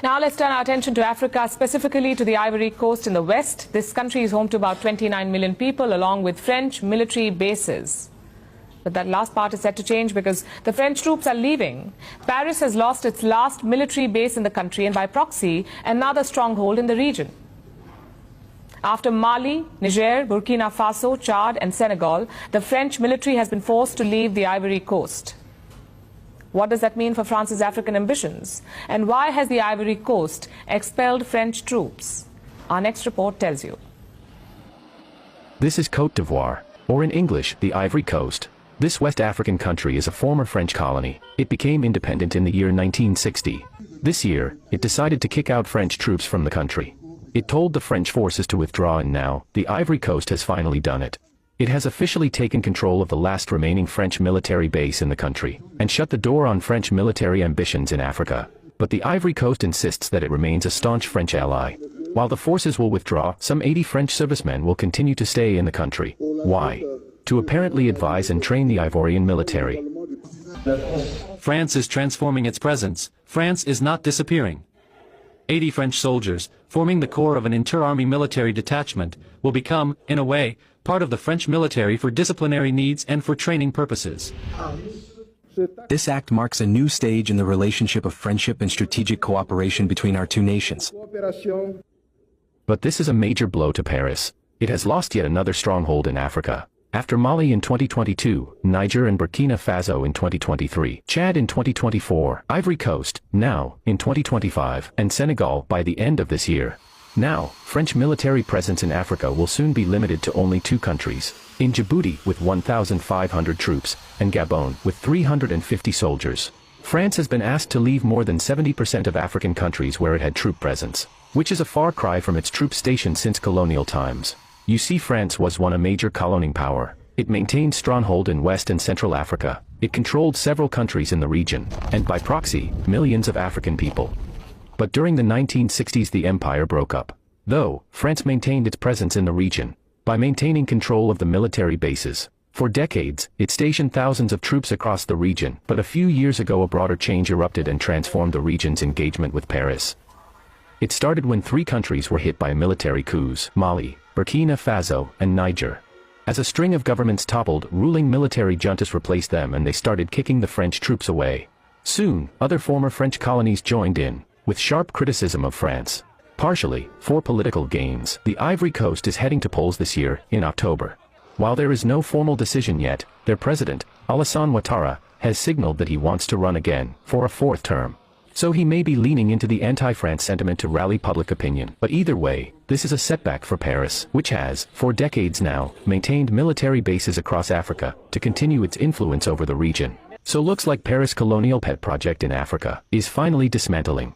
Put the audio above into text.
Now let's turn our attention to Africa, specifically to the Ivory Coast in the west. This country is home to about 29 million people, along with French military bases. But that last part is set to change because the French troops are leaving. Paris has lost its last military base in the country and, by proxy, another stronghold in the region. After Mali, Niger, Burkina Faso, Chad and Senegal, the French military has been forced to leave the Ivory Coast. What does that mean for France's African ambitions? And why has the Ivory Coast expelled French troops? Our next report tells you. This is Côte d'Ivoire, or in English, the Ivory Coast. This West African country is a former French colony. It became independent in the year 1960. This year, it decided to kick out French troops from the country. It told the French forces to withdraw, and now, the Ivory Coast has finally done it. It has officially taken control of the last remaining French military base in the country, and shut the door on French military ambitions in Africa. But the Ivory Coast insists that it remains a staunch French ally. While the forces will withdraw, some 80 French servicemen will continue to stay in the country. Why? To apparently advise and train the Ivorian military. France is transforming its presence. France is not disappearing. 80 French soldiers, forming the core of an inter-army military detachment, will become, in a way, part of the French military for disciplinary needs and for training purposes. This act marks a new stage in the relationship of friendship and strategic cooperation between our two nations. But this is a major blow to Paris. It has lost yet another stronghold in Africa. After Mali in 2022, Niger and Burkina Faso in 2023, Chad in 2024, Ivory Coast, now, in 2025, and Senegal by the end of this year. Now, French military presence in Africa will soon be limited to only two countries. In Djibouti with 1,500 troops, and Gabon with 350 soldiers. France has been asked to leave more than 70% of African countries where it had troop presence, which is a far cry from its troop stations since colonial times. You see, France was once a major colonying power. It maintained stronghold in West and Central Africa. It controlled several countries in the region, and by proxy, millions of African people. But during the 1960s the empire broke up. Though, France maintained its presence in the region by maintaining control of the military bases. For decades, it stationed thousands of troops across the region, but a few years ago a broader change erupted and transformed the region's engagement with Paris. It started when three countries were hit by military coups: Mali, Burkina Faso, and Niger. As a string of governments toppled, ruling military juntas replaced them and they started kicking the French troops away. Soon, other former French colonies joined in, with sharp criticism of France. Partially, for political gains, the Ivory Coast is heading to polls this year, in October. While there is no formal decision yet, their president, Alassane Ouattara, has signaled that he wants to run again, for a fourth term. So he may be leaning into the anti-France sentiment to rally public opinion. But either way, this is a setback for Paris, which has, for decades now, maintained military bases across Africa, to continue its influence over the region. So looks like Paris' colonial pet project in Africa is finally dismantling.